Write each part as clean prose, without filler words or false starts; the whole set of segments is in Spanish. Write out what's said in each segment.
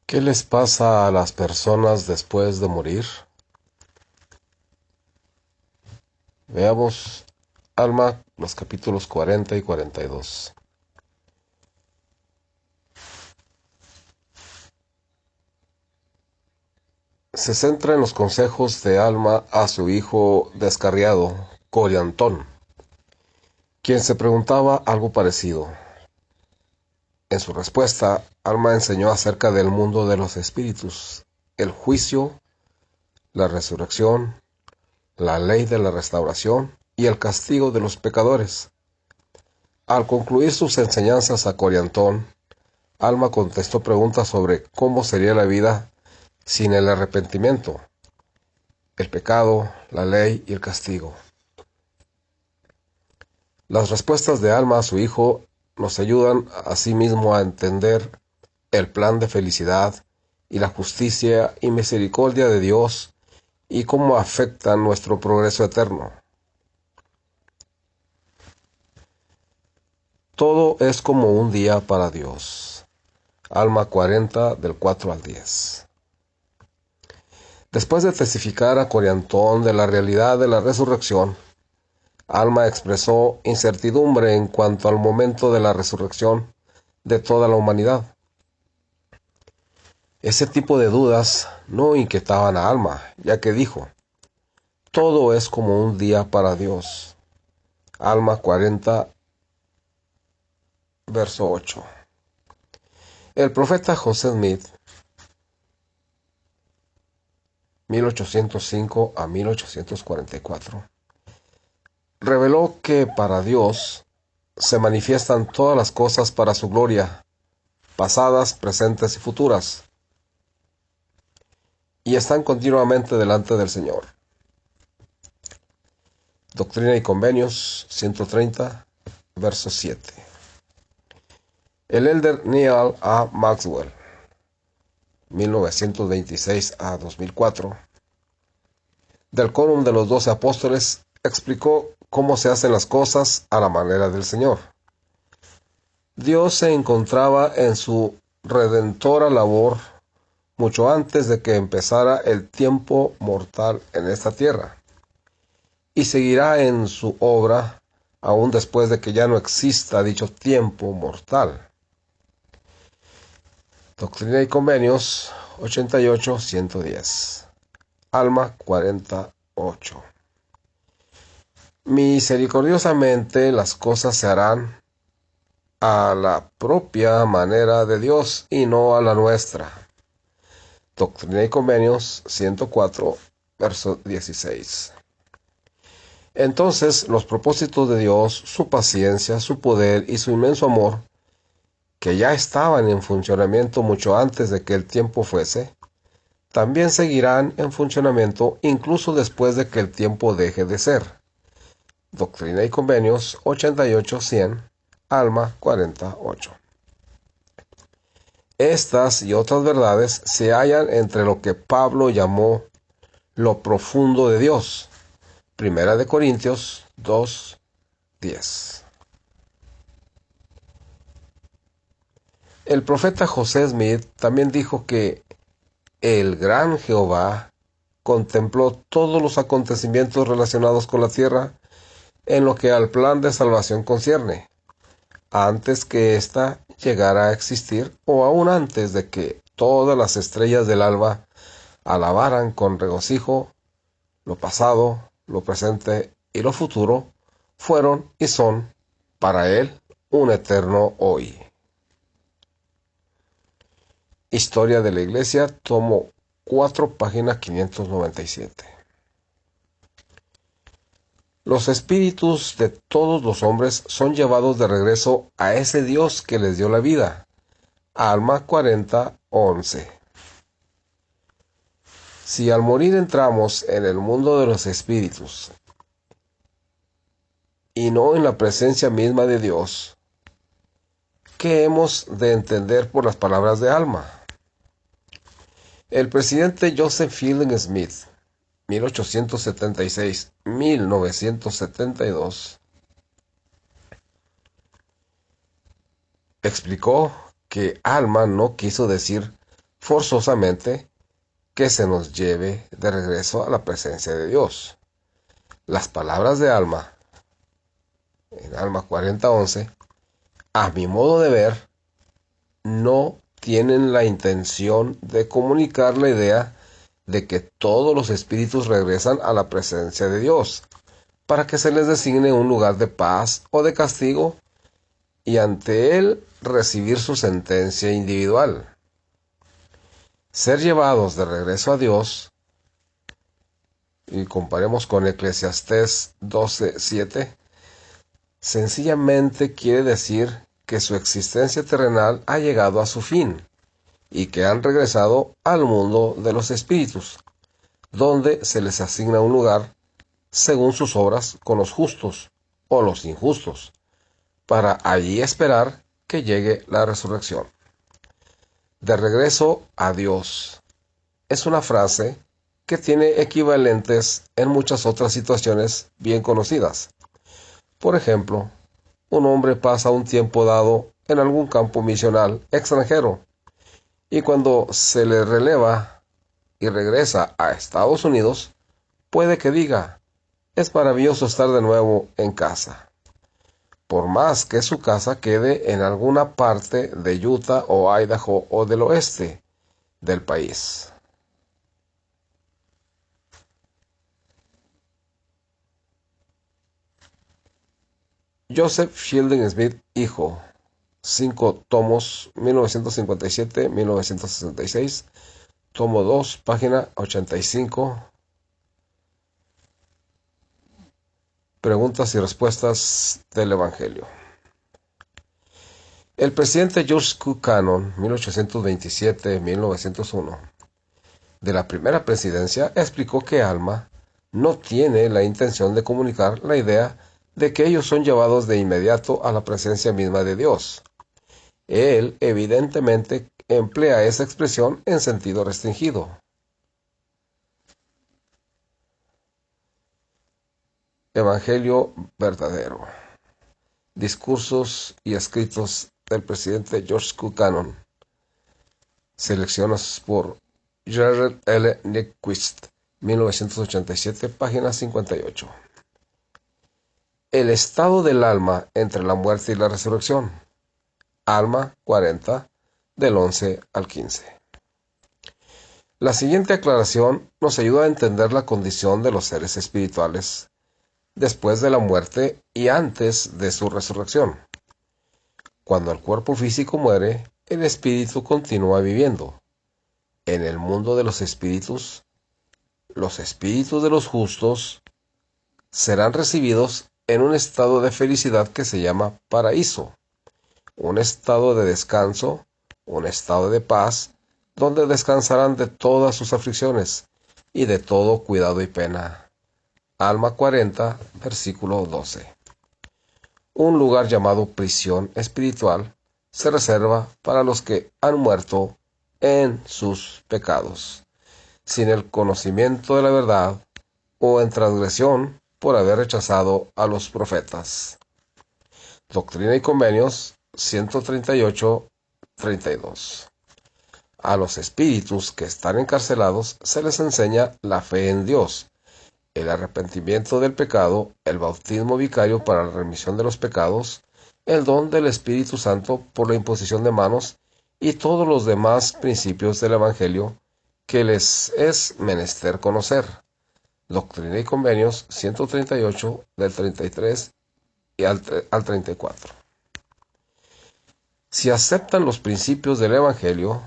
¿Qué les pasa a las personas después de morir? Veamos Alma, los capítulos 40 y 42. Se centra en los consejos de Alma a su hijo descarriado, Coriantón, quien se preguntaba algo parecido. En su respuesta, Alma enseñó acerca del mundo de los espíritus, el juicio, la resurrección, la ley de la restauración y el castigo de los pecadores. Al concluir sus enseñanzas a Coriantón, Alma contestó preguntas sobre cómo sería la vida sin el arrepentimiento, el pecado, la ley y el castigo. Las respuestas de Alma a su hijo nos ayudan asimismo a entender el plan de felicidad y la justicia y misericordia de Dios y cómo afectan nuestro progreso eterno. Todo es como un día para Dios. Alma 40 del 4 al 10. Después de testificar a Coriantón de la realidad de la resurrección, Alma expresó incertidumbre en cuanto al momento de la resurrección de toda la humanidad. Ese tipo de dudas no inquietaban a Alma, ya que dijo: todo es como un día para Dios. Alma 40, verso 8. El profeta José Smith, 1805 a 1844, reveló que para Dios se manifiestan todas las cosas para su gloria, pasadas, presentes y futuras, y están continuamente delante del Señor. Doctrina y Convenios 130, verso 7. El elder Neal A. Maxwell, 1926 a 2004, del Quórum de los 12 Apóstoles, explicó cómo se hacen las cosas a la manera del Señor. Dios se encontraba en su redentora labor mucho antes de que empezara el tiempo mortal en esta tierra, y seguirá en su obra aún después de que ya no exista dicho tiempo mortal. Doctrina y Convenios 88-110. Alma 48. Misericordiosamente las cosas se harán a la propia manera de Dios y no a la nuestra. Doctrina y Convenios 104, verso 16. Entonces los propósitos de Dios, su paciencia, su poder y su inmenso amor, que ya estaban en funcionamiento mucho antes de que el tiempo fuese, también seguirán en funcionamiento incluso después de que el tiempo deje de ser. Doctrina y Convenios 88-100, Alma 48. Estas y otras verdades se hallan entre lo que Pablo llamó lo profundo de Dios. Primera de Corintios 2:10. El profeta José Smith también dijo que el gran Jehová contempló todos los acontecimientos relacionados con la tierra en lo que al plan de salvación concierne, antes que ésta llegara a existir o aún antes de que todas las estrellas del alba alabaran con regocijo lo pasado, lo presente y lo futuro, fueron y son para él un eterno hoy. Historia de la Iglesia, tomo 4, página 597. Los espíritus de todos los hombres son llevados de regreso a ese Dios que les dio la vida. Alma 40:11. Si al morir entramos en el mundo de los espíritus y no en la presencia misma de Dios, ¿qué hemos de entender por las palabras de Alma? El presidente Joseph Fielding Smith, 1876-1972, explicó que Alma no quiso decir forzosamente que se nos lleve de regreso a la presencia de Dios. Las palabras de Alma, en Alma 40:11, a mi modo de ver, no tienen la intención de comunicar la idea de que todos los espíritus regresan a la presencia de Dios, para que se les designe un lugar de paz o de castigo y ante él recibir su sentencia individual. Ser llevados de regreso a Dios, y comparemos con Eclesiastés 12:7, sencillamente quiere decir que su existencia terrenal ha llegado a su fin y que han regresado al mundo de los espíritus, donde se les asigna un lugar según sus obras con los justos o los injustos, para allí esperar que llegue la resurrección. De regreso a Dios es una frase que tiene equivalentes en muchas otras situaciones bien conocidas. Por ejemplo, un hombre pasa un tiempo dado en algún campo misional extranjero y cuando se le releva y regresa a Estados Unidos, puede que diga: es maravilloso estar de nuevo en casa, por más que su casa quede en alguna parte de Utah o Idaho o del oeste del país. Joseph Fielding Smith, hijo, 5 tomos, 1957-1966, tomo 2, página 85. Preguntas y respuestas del Evangelio. El presidente George Q. Cannon, 1827-1901, de la primera presidencia, explicó que Alma no tiene la intención de comunicar la idea de que ellos son llevados de inmediato a la presencia misma de Dios. Él evidentemente emplea esa expresión en sentido restringido. Evangelio verdadero. Discursos y escritos del presidente George Q. Cannon. Selecciones por Gerald L. Nyquist, 1987, página 58. El estado del alma entre la muerte y la resurrección. Alma 40, del 11 al 15. La siguiente aclaración nos ayuda a entender la condición de los seres espirituales después de la muerte y antes de su resurrección. Cuando el cuerpo físico muere, el espíritu continúa viviendo. En el mundo de los espíritus de los justos serán recibidos en un estado de felicidad que se llama paraíso, un estado de descanso, un estado de paz, donde descansarán de todas sus aflicciones y de todo cuidado y pena. Alma 40, versículo 12. Un lugar llamado prisión espiritual se reserva para los que han muerto en sus pecados, sin el conocimiento de la verdad o en transgresión por haber rechazado a los profetas. Doctrina y Convenios 138-32. A los espíritus que están encarcelados se les enseña la fe en Dios, el arrepentimiento del pecado, el bautismo vicario para la remisión de los pecados, el don del Espíritu Santo por la imposición de manos y todos los demás principios del Evangelio que les es menester conocer. Doctrina y Convenios 138, del 33 y al 34. Si aceptan los principios del Evangelio,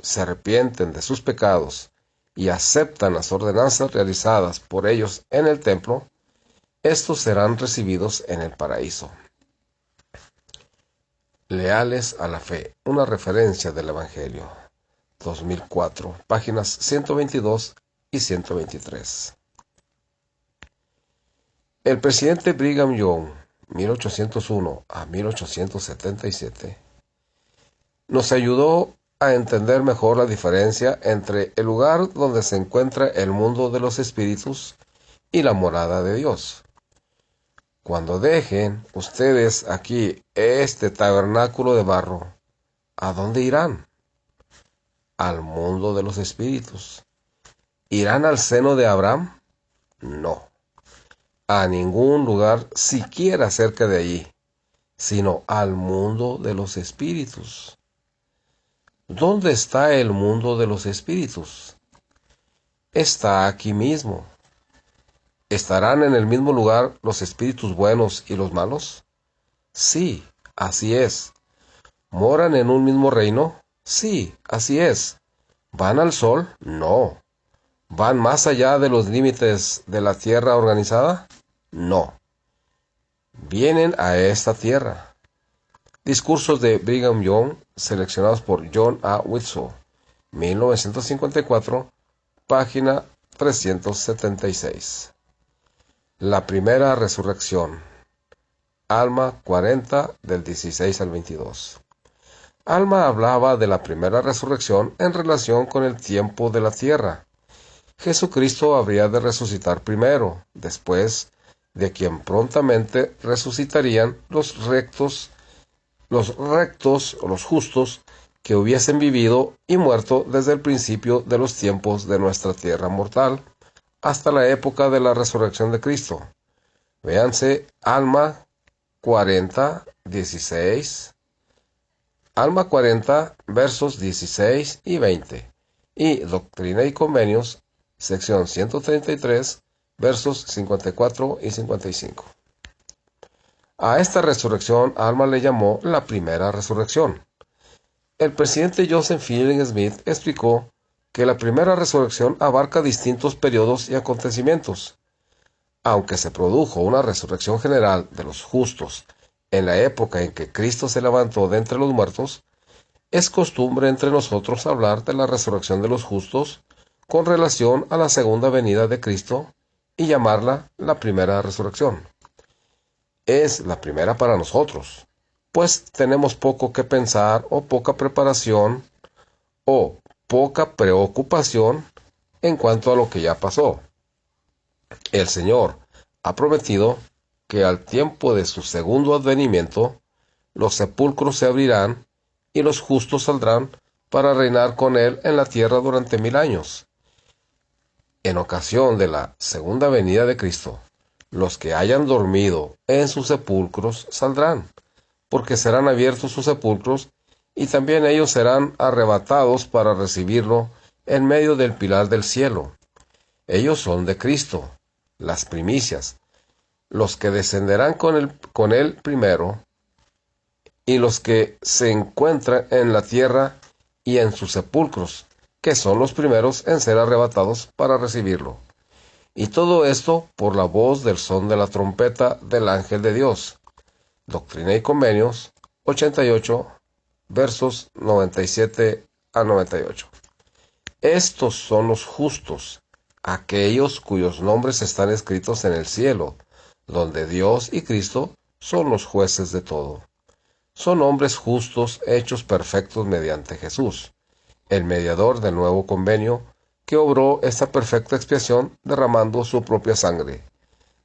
se arrepienten de sus pecados y aceptan las ordenanzas realizadas por ellos en el templo, estos serán recibidos en el paraíso. Leales a la fe, una referencia del Evangelio, 2004, páginas 122 y 123. El presidente Brigham Young, 1801 a 1877, nos ayudó a entender mejor la diferencia entre el lugar donde se encuentra el mundo de los espíritus y la morada de Dios. Cuando dejen ustedes aquí este tabernáculo de barro, ¿a dónde irán? al mundo de los espíritus. ¿Irán al seno de Abraham? No, a ningún lugar siquiera cerca de allí, sino al mundo de los espíritus. ¿Dónde está el mundo de los espíritus? Está aquí mismo. ¿Estarán en el mismo lugar los espíritus buenos y los malos? Sí, así es. ¿Moran en un mismo reino? Sí, así es. ¿Van al sol? No. ¿Van más allá de los límites de la tierra organizada? No. Vienen a esta tierra. Discursos de Brigham Young, seleccionados por John A. Whitsoe, 1954, página 376. La primera resurrección. Alma 40, del 16 al 22. Alma hablaba de la primera resurrección en relación con el tiempo de la tierra. Jesucristo habría de resucitar primero, después de quien prontamente resucitarían los rectos o los justos que hubiesen vivido y muerto desde el principio de los tiempos de nuestra tierra mortal, hasta la época de la resurrección de Cristo. Véanse Alma 40, 16, Alma 40, versos 16 y 20, y Doctrina y Convenios, sección 133, versos 54 y 55. A esta resurrección Alma le llamó la primera resurrección. El presidente Joseph Fielding Smith explicó que la primera resurrección abarca distintos periodos y acontecimientos. Aunque se produjo una resurrección general de los justos en la época en que Cristo se levantó de entre los muertos, es costumbre entre nosotros hablar de la resurrección de los justos con relación a la segunda venida de Cristo y llamarla la primera resurrección. Es la primera para nosotros, pues tenemos poco que pensar o poca preparación o poca preocupación en cuanto a lo que ya pasó. El Señor ha prometido que al tiempo de su segundo advenimiento, los sepulcros se abrirán y los justos saldrán para reinar con Él en la tierra durante 1000 años. En ocasión de la segunda venida de Cristo, los que hayan dormido en sus sepulcros saldrán, porque serán abiertos sus sepulcros, y también ellos serán arrebatados para recibirlo en medio del pilar del cielo. Ellos son de Cristo, las primicias, los que descenderán con él primero, y los que se encuentran en la tierra y en sus sepulcros, que son los primeros en ser arrebatados para recibirlo. Y todo esto por la voz del son de la trompeta del ángel de Dios. Doctrina y Convenios, 88, versos 97 a 98. Estos son los justos, aquellos cuyos nombres están escritos en el cielo, donde Dios y Cristo son los jueces de todo. Son hombres justos hechos perfectos mediante Jesús, el mediador del nuevo convenio, que obró esta perfecta expiación derramando su propia sangre.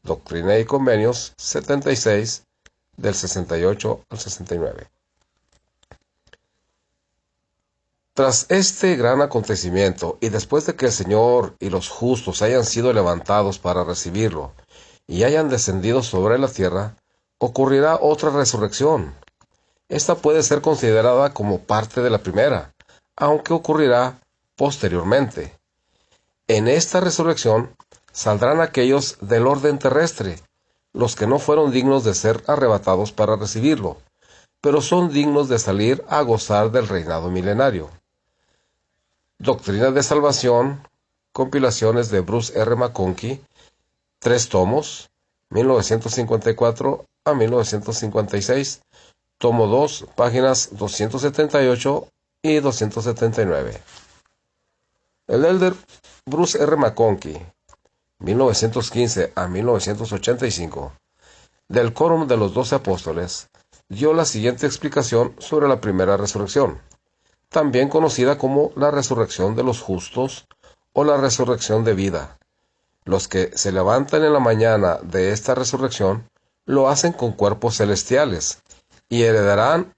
Doctrina y Convenios 76, del 68 al 69. Tras este gran acontecimiento, y después de que el Señor y los justos hayan sido levantados para recibirlo, y hayan descendido sobre la tierra, ocurrirá otra resurrección. Esta puede ser considerada como parte de la primera, aunque ocurrirá posteriormente. En esta resurrección saldrán aquellos del orden terrestre, los que no fueron dignos de ser arrebatados para recibirlo, pero son dignos de salir a gozar del reinado milenario. Doctrina de Salvación, compilaciones de Bruce R. McConkie, 3 tomos, 1954 a 1956, tomo 2, páginas 278 y 279. El elder Bruce R. McConkie, 1915 a 1985, del Quórum de los 12 Apóstoles, dio la siguiente explicación sobre la primera resurrección, también conocida como la resurrección de los justos o la resurrección de vida. Los que se levantan en la mañana de esta resurrección lo hacen con cuerpos celestiales y heredarán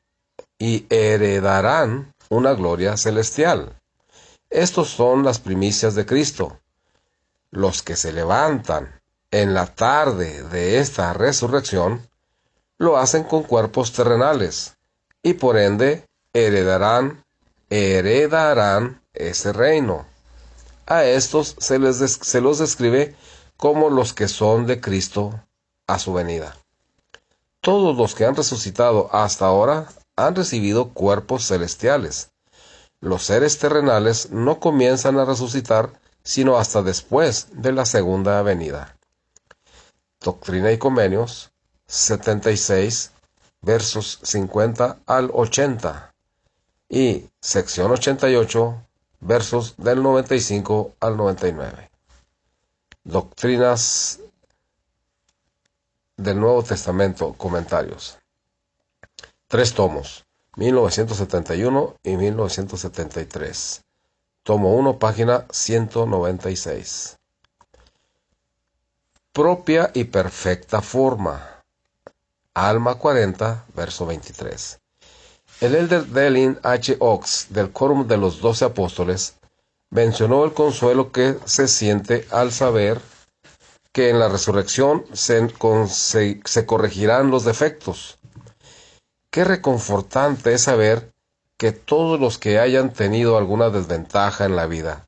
una gloria celestial. Estos son las primicias de Cristo. Los que se levantan en la tarde de esta resurrección lo hacen con cuerpos terrenales y por ende heredarán ese reino. A estos se los describe como los que son de Cristo a su venida. Todos los que han resucitado hasta ahora han recibido cuerpos celestiales. Los seres terrenales no comienzan a resucitar sino hasta después de la segunda venida. Doctrina y Convenios 76, versos 50 al 80 y sección 88, versos del 95 al 99. Doctrinas del Nuevo Testamento, comentarios. 3 tomos, 1971 y 1973. Tomo 1, página 196. Propia y perfecta forma. Alma 40, verso 23. El elder Dellin H. Oaks, del Quórum de los 12 Apóstoles, mencionó el consuelo que se siente al saber que en la resurrección se corregirán los defectos. Qué reconfortante es saber que todos los que hayan tenido alguna desventaja en la vida,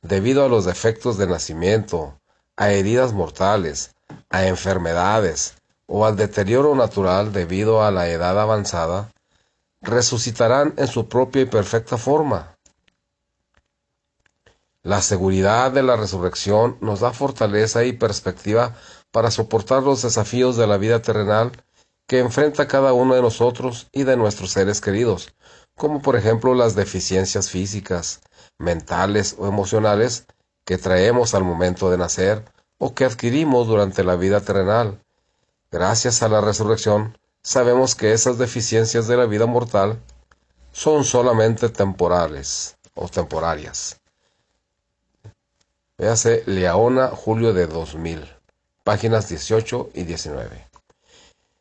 debido a los defectos de nacimiento, a heridas mortales, a enfermedades o al deterioro natural debido a la edad avanzada, resucitarán en su propia y perfecta forma. La seguridad de la resurrección nos da fortaleza y perspectiva para soportar los desafíos de la vida terrenal que enfrenta cada uno de nosotros y de nuestros seres queridos, como por ejemplo las deficiencias físicas, mentales o emocionales que traemos al momento de nacer o que adquirimos durante la vida terrenal. Gracias a la resurrección, sabemos que esas deficiencias de la vida mortal son solamente temporales o temporarias. Véase Leona, julio de 2000, páginas 18 y 19.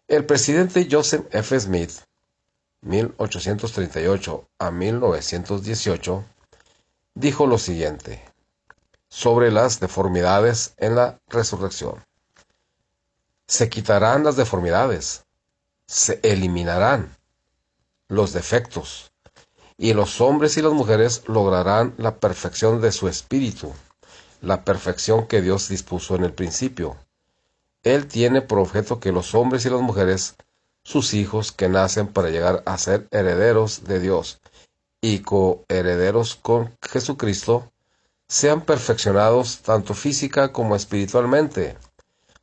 El presidente Joseph F. Smith, 1838 a 1918, dijo lo siguiente sobre las deformidades en la resurrección. Se quitarán las deformidades, se eliminarán los defectos, y los hombres y las mujeres lograrán la perfección de su espíritu, la perfección que Dios dispuso en el principio. Él tiene por objeto que los hombres y las mujeres, sus hijos que nacen para llegar a ser herederos de Dios y coherederos con Jesucristo, sean perfeccionados tanto física como espiritualmente,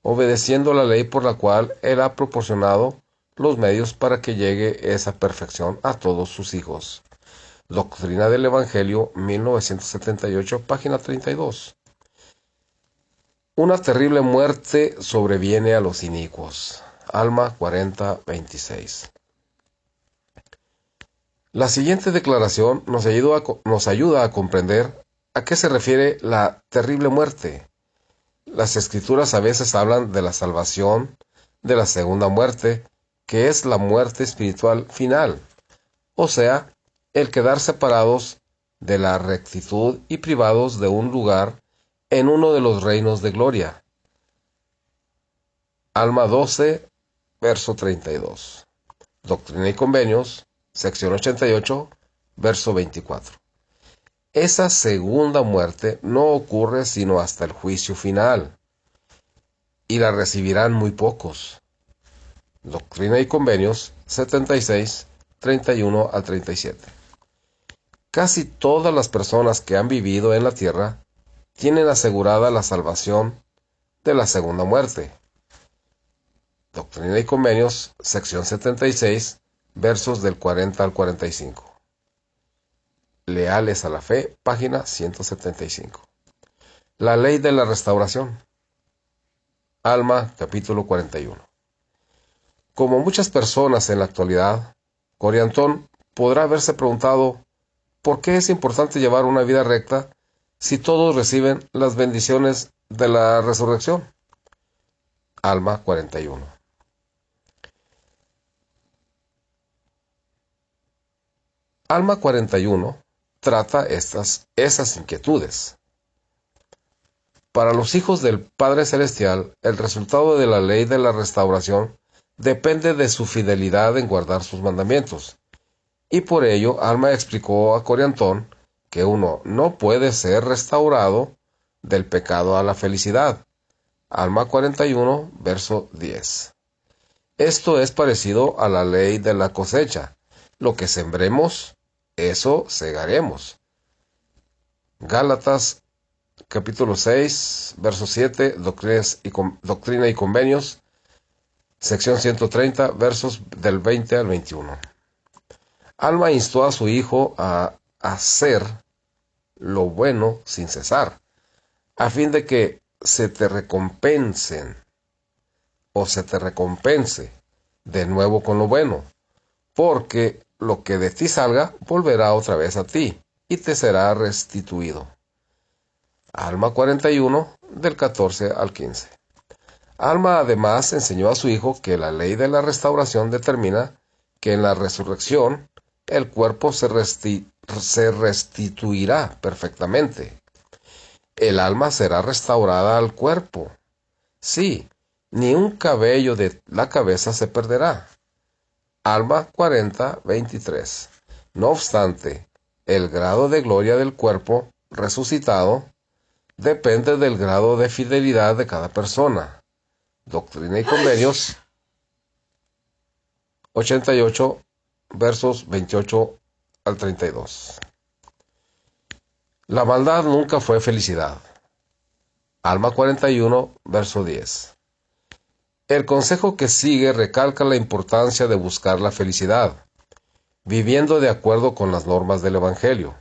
obedeciendo la ley por la cual Él ha proporcionado los medios para que llegue esa perfección a todos sus hijos. Doctrina del Evangelio, 1978, página 32. Una terrible muerte sobreviene a los inicuos. Alma 40, 26. La siguiente declaración nos ayuda a comprender a qué se refiere la terrible muerte. Las Escrituras a veces hablan de la salvación, de la segunda muerte, que es la muerte espiritual final, o sea, el quedar separados de la rectitud y privados de un lugar en uno de los reinos de gloria. Alma 12, verso 32. Doctrina y Convenios, sección 88, verso 24. Esa segunda muerte no ocurre sino hasta el juicio final, y la recibirán muy pocos. Doctrina y Convenios 76, 31 al 37. Casi todas las personas que han vivido en la tierra tienen asegurada la salvación de la segunda muerte. Doctrina y Convenios, sección 76, versos del 40 al 45. Leales a la fe, página 175. La ley de la restauración. Alma, capítulo 41. Como muchas personas en la actualidad, Coriantón podrá haberse preguntado ¿por qué es importante llevar una vida recta si todos reciben las bendiciones de la resurrección? Alma 41. Alma 41 trata esas inquietudes. Para los hijos del Padre Celestial, el resultado de la ley de la restauración depende de su fidelidad en guardar sus mandamientos. Y por ello, Alma explicó a Coriantón que uno no puede ser restaurado del pecado a la felicidad. Alma 41, verso 10. Esto es parecido a la ley de la cosecha. Lo que sembremos, eso segaremos. Gálatas capítulo 6, verso 7, Doctrina y Convenios, sección 130, versos del 20 al 21. Alma instó a su hijo a hacer lo bueno sin cesar, a fin de que se te recompense de nuevo con lo bueno, porque lo que de ti salga volverá otra vez a ti, y te será restituido. Alma 41, del 14 al 15. Alma además enseñó a su hijo que la ley de la restauración determina que en la resurrección el cuerpo se restituirá perfectamente. El alma será restaurada al cuerpo. Sí, ni un cabello de la cabeza se perderá. Alma 40, 23. No obstante, el grado de gloria del cuerpo resucitado depende del grado de fidelidad de cada persona. Doctrina y Convenios 88, versos 28 al 32. La maldad nunca fue felicidad. Alma 41, verso 10. El consejo que sigue recalca la importancia de buscar la felicidad, viviendo de acuerdo con las normas del Evangelio.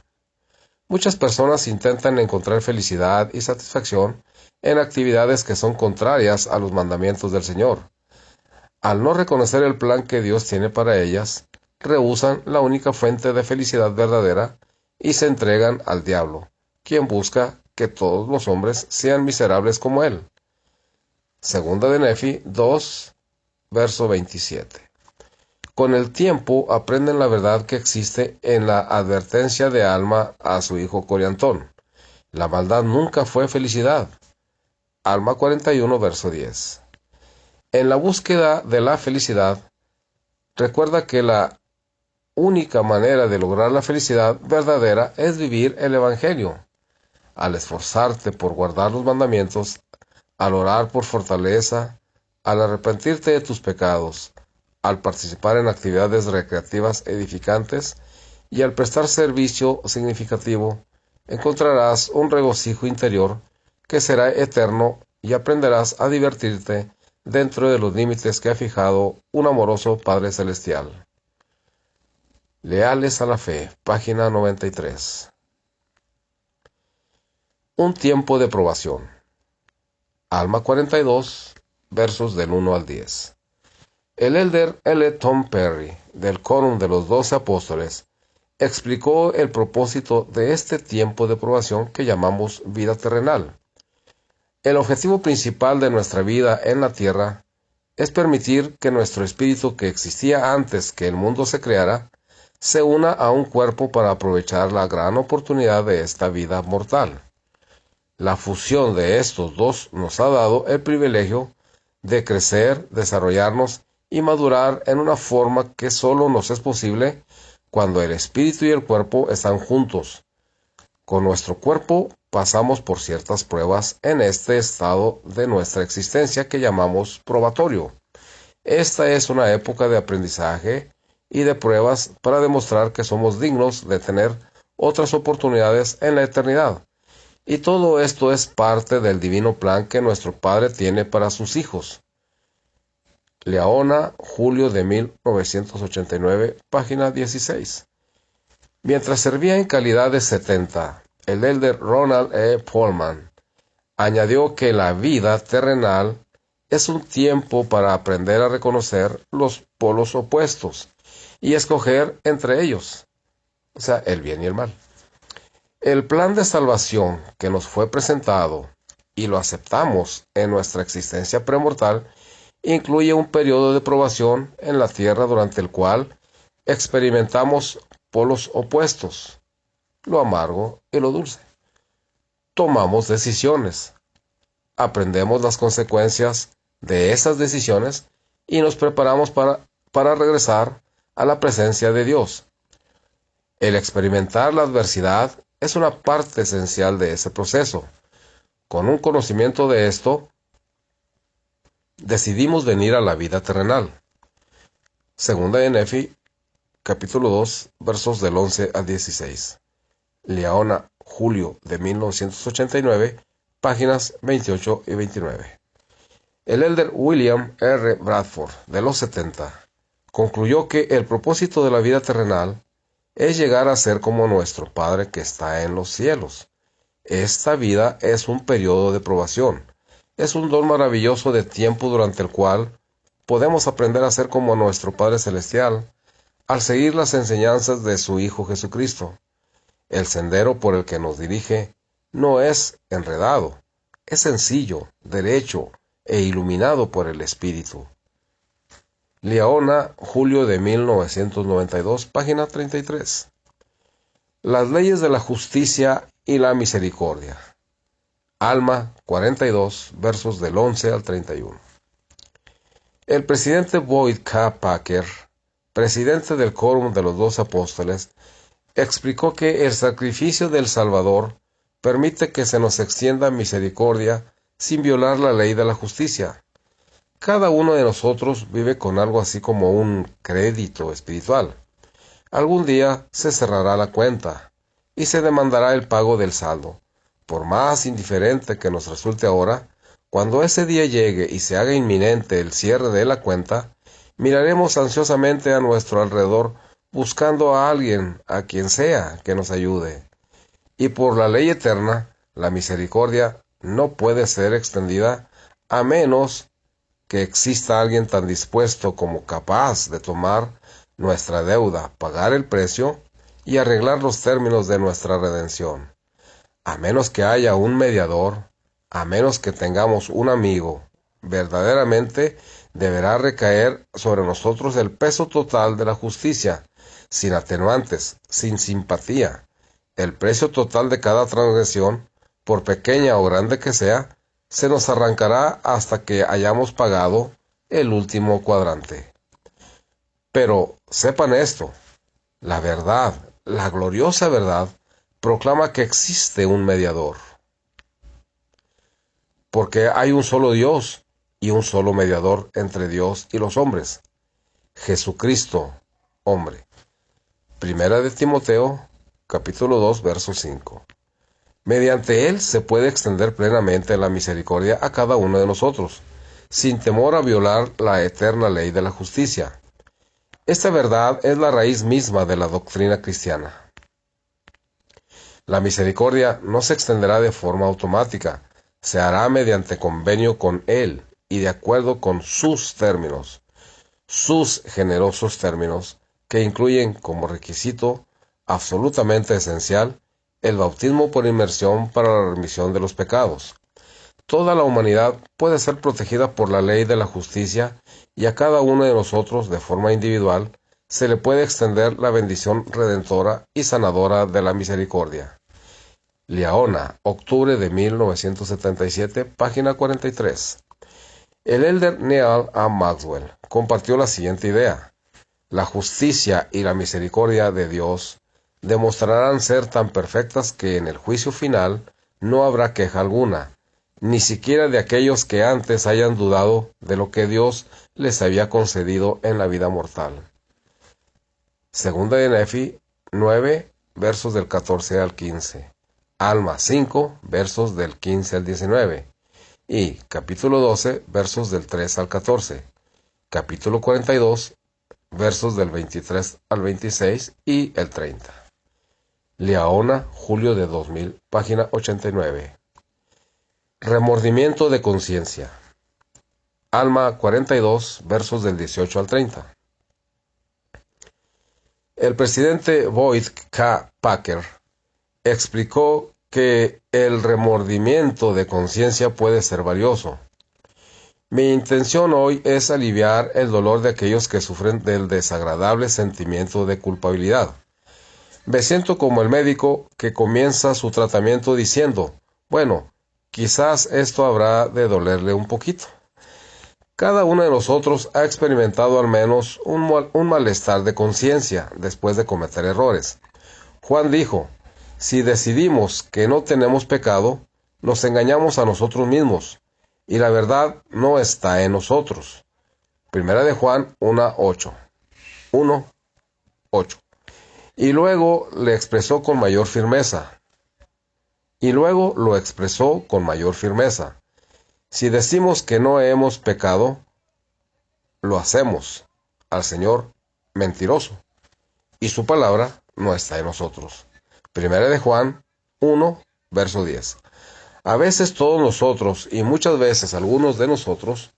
Muchas personas intentan encontrar felicidad y satisfacción en actividades que son contrarias a los mandamientos del Señor. Al no reconocer el plan que Dios tiene para ellas, rehúsan la única fuente de felicidad verdadera y se entregan al diablo, quien busca que todos los hombres sean miserables como él. Segunda de Nefi 2, verso 27. Con el tiempo aprenden la verdad que existe en la advertencia de Alma a su hijo Coriantón. La maldad nunca fue felicidad. Alma 41, verso 10. En la búsqueda de la felicidad, recuerda que la única manera de lograr la felicidad verdadera es vivir el Evangelio. Al esforzarte por guardar los mandamientos, al orar por fortaleza, al arrepentirte de tus pecados, al participar en actividades recreativas edificantes y al prestar servicio significativo, encontrarás un regocijo interior que será eterno y aprenderás a divertirte dentro de los límites que ha fijado un amoroso Padre Celestial. Leales a la fe, página 93. Un tiempo de probación. Alma 42, versos del 1 al 10. El elder L. Tom Perry, del Quórum de los 12 Apóstoles, explicó el propósito de este tiempo de probación que llamamos vida terrenal. El objetivo principal de nuestra vida en la tierra es permitir que nuestro espíritu, que existía antes que el mundo se creara, se una a un cuerpo para aprovechar la gran oportunidad de esta vida mortal. La fusión de estos dos nos ha dado el privilegio de crecer, desarrollarnos y madurar en una forma que solo nos es posible cuando el espíritu y el cuerpo están juntos. Con nuestro cuerpo pasamos por ciertas pruebas en este estado de nuestra existencia que llamamos probatorio. Esta es una época de aprendizaje y de pruebas para demostrar que somos dignos de tener otras oportunidades en la eternidad. Y todo esto es parte del divino plan que nuestro Padre tiene para sus hijos. Leona, julio de 1989, página 16. Mientras servía en calidad de 70, el elder Ronald E. Pullman añadió que la vida terrenal es un tiempo para aprender a reconocer los polos opuestos y escoger entre ellos, o sea, el bien y el mal. El plan de salvación que nos fue presentado y lo aceptamos en nuestra existencia premortal incluye un periodo de probación en la tierra durante el cual experimentamos polos opuestos. lo amargo y lo dulce. Tomamos decisiones, aprendemos las consecuencias de esas decisiones y nos preparamos para regresar a la presencia de Dios. El experimentar la adversidad es una parte esencial de ese proceso. Con un conocimiento de esto, decidimos venir a la vida terrenal. Segunda de Nefi, capítulo 2, versos del 11 al 16. Liaona, julio de 1989, páginas 28 y 29. El elder William R. Bradford, de los 70, concluyó que el propósito de la vida terrenal es llegar a ser como nuestro Padre que está en los cielos. Esta vida es un periodo de probación. Es un don maravilloso de tiempo durante el cual podemos aprender a ser como nuestro Padre Celestial al seguir las enseñanzas de su Hijo Jesucristo. El sendero por el que nos dirige no es enredado, es sencillo, derecho e iluminado por el Espíritu. Liaona, julio de 1992, página 33. Las leyes de la justicia y la misericordia. Alma 42, versos del 11 al 31. El presidente Boyd K. Packer, presidente del Quórum de los 12 Apóstoles, explicó que el sacrificio del Salvador permite que se nos extienda misericordia sin violar la ley de la justicia. Cada uno de nosotros vive con algo así como un crédito espiritual. Algún día se cerrará la cuenta y se demandará el pago del saldo. Por más indiferente que nos resulte ahora, cuando ese día llegue y se haga inminente el cierre de la cuenta, miraremos ansiosamente a nuestro alrededor buscando a alguien, a quien sea, que nos ayude. Y por la ley eterna, la misericordia no puede ser extendida a menos que exista alguien tan dispuesto como capaz de tomar nuestra deuda, pagar el precio y arreglar los términos de nuestra redención. A menos que haya un mediador, a menos que tengamos un amigo, verdaderamente deberá recaer sobre nosotros el peso total de la justicia, sin atenuantes, sin simpatía. El precio total de cada transgresión, por pequeña o grande que sea, se nos arrancará hasta que hayamos pagado el último cuadrante. Pero sepan esto, la verdad, la gloriosa verdad, proclama que existe un mediador. Porque hay un solo Dios y un solo mediador entre Dios y los hombres, Jesucristo, hombre. Primera de Timoteo, capítulo 2, verso 5. Mediante él se puede extender plenamente la misericordia a cada uno de nosotros, sin temor a violar la eterna ley de la justicia. Esta verdad es la raíz misma de la doctrina cristiana. La misericordia no se extenderá de forma automática, se hará mediante convenio con él y de acuerdo con sus términos, sus generosos términos, que incluyen como requisito absolutamente esencial el bautismo por inmersión para la remisión de los pecados. Toda la humanidad puede ser protegida por la ley de la justicia y a cada uno de nosotros, de forma individual, se le puede extender la bendición redentora y sanadora de la misericordia. Liaona, octubre de 1977, página 43. El elder Neal A. Maxwell compartió la siguiente idea. La justicia y la misericordia de Dios demostrarán ser tan perfectas que en el juicio final no habrá queja alguna, ni siquiera de aquellos que antes hayan dudado de lo que Dios les había concedido en la vida mortal. Segunda de Nefi 9, versos del 14 al 15. Alma 5, versos del 15 al 19. Y capítulo 12, versos del 3 al 14. Capítulo 42, versos del 23 al 26 y el 30. Liaona, julio de 2000, página 89. Remordimiento de conciencia. Alma 42, versos del 18 al 30. El presidente Boyd K. Packer explicó que el remordimiento de conciencia puede ser valioso. Mi intención hoy es aliviar el dolor de aquellos que sufren del desagradable sentimiento de culpabilidad. Me siento como el médico que comienza su tratamiento diciendo, bueno, quizás esto habrá de dolerle un poquito. Cada uno de nosotros ha experimentado al menos un malestar de conciencia después de cometer errores. Juan dijo, si decidimos que no tenemos pecado, nos engañamos a nosotros mismos, y la verdad no está en nosotros. Primera de Juan 1:8. 1:8. Y luego le expresó con mayor firmeza. Y luego lo expresó con mayor firmeza. Si decimos que no hemos pecado, lo hacemos al Señor mentiroso, y su palabra no está en nosotros. Primera de Juan 1, verso 10. A veces todos nosotros, y muchas veces algunos de nosotros,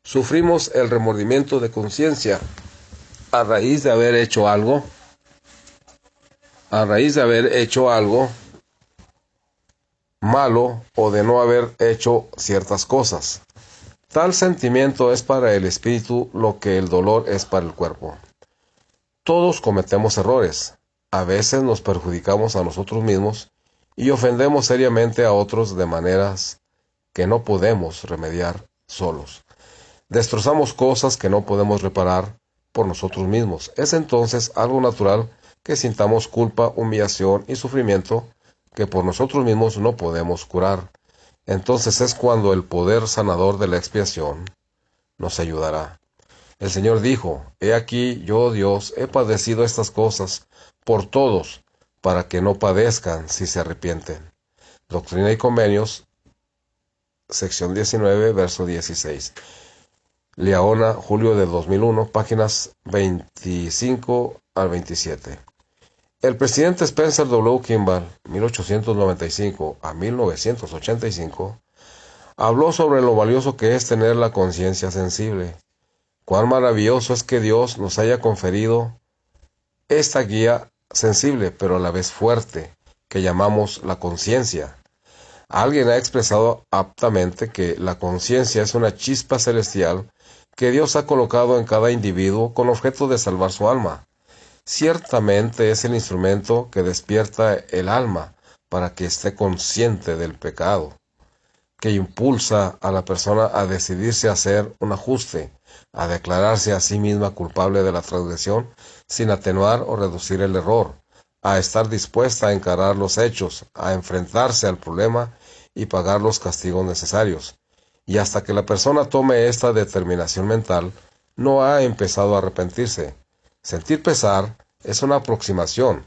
sufrimos el remordimiento de conciencia a raíz de haber hecho algo, malo o de no haber hecho ciertas cosas. Tal sentimiento es para el espíritu lo que el dolor es para el cuerpo. Todos cometemos errores. A veces nos perjudicamos a nosotros mismos y ofendemos seriamente a otros de maneras que no podemos remediar solos. Destrozamos cosas que no podemos reparar por nosotros mismos. Es entonces algo natural que sintamos culpa, humillación y sufrimiento que por nosotros mismos no podemos curar. Entonces es cuando el poder sanador de la expiación nos ayudará. El Señor dijo, he aquí yo, Dios, he padecido estas cosas por todos, para que no padezcan si se arrepienten. Doctrina y Convenios, sección 19, verso 16. Liaona, julio de 2001, páginas 25 al 27. El presidente Spencer W. Kimball, 1895 a 1985, habló sobre lo valioso que es tener la conciencia sensible. Cuán maravilloso es que Dios nos haya conferido esta guía sensible, pero a la vez fuerte, que llamamos la conciencia. Alguien ha expresado aptamente que la conciencia es una chispa celestial que Dios ha colocado en cada individuo con objeto de salvar su alma. Ciertamente es el instrumento que despierta el alma para que esté consciente del pecado, que impulsa a la persona a decidirse a hacer un ajuste, a declararse a sí misma culpable de la transgresión sin atenuar o reducir el error, a estar dispuesta a encarar los hechos, a enfrentarse al problema y pagar los castigos necesarios. Y hasta que la persona tome esta determinación mental, no ha empezado a arrepentirse. Sentir pesar es una aproximación.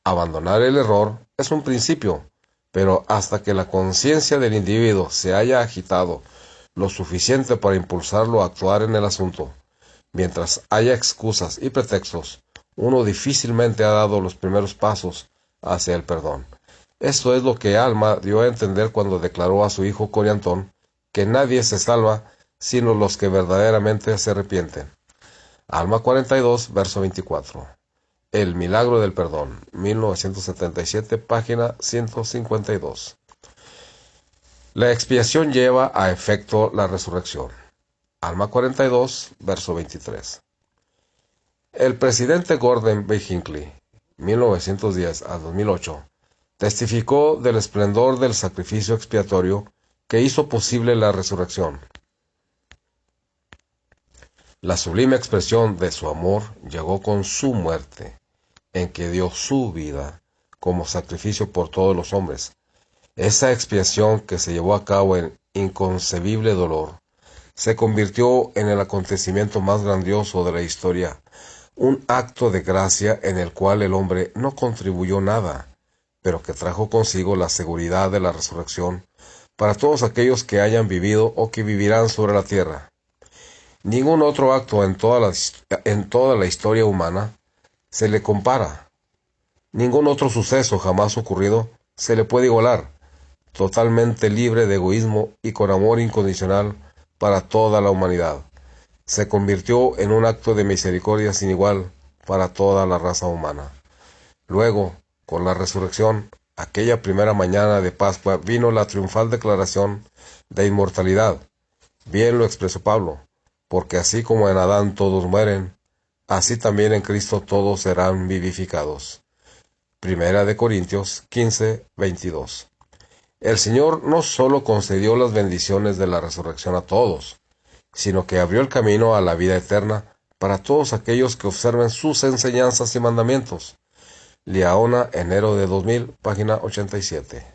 Abandonar el error es un principio, pero hasta que la conciencia del individuo se haya agitado lo suficiente para impulsarlo a actuar en el asunto, mientras haya excusas y pretextos, uno difícilmente ha dado los primeros pasos hacia el perdón. Esto es lo que Alma dio a entender cuando declaró a su hijo Coriantón que nadie se salva sino los que verdaderamente se arrepienten. Alma 42, verso 24. El milagro del perdón, 1977, página 152. La expiación lleva a efecto la resurrección. Alma 42, verso 23. El presidente Gordon B. Hinckley, 1910 a 2008, testificó del esplendor del sacrificio expiatorio que hizo posible la resurrección. La sublime expresión de su amor llegó con su muerte, en que dio su vida como sacrificio por todos los hombres. Esa expiación que se llevó a cabo en inconcebible dolor se convirtió en el acontecimiento más grandioso de la historia, un acto de gracia en el cual el hombre no contribuyó nada, pero que trajo consigo la seguridad de la resurrección para todos aquellos que hayan vivido o que vivirán sobre la tierra. Ningún otro acto en toda la historia humana se le compara. Ningún otro suceso jamás ocurrido se le puede igualar, totalmente libre de egoísmo y con amor incondicional para toda la humanidad. Se convirtió en un acto de misericordia sin igual para toda la raza humana. Luego, con la resurrección, aquella primera mañana de Pascua, vino la triunfal declaración de inmortalidad. Bien lo expresó Pablo, porque así como en Adán todos mueren, así también en Cristo todos serán vivificados. Primera de Corintios 15:22. El Señor no solo concedió las bendiciones de la resurrección a todos, sino que abrió el camino a la vida eterna para todos aquellos que observen sus enseñanzas y mandamientos. Liaona, enero de 2000, página 87.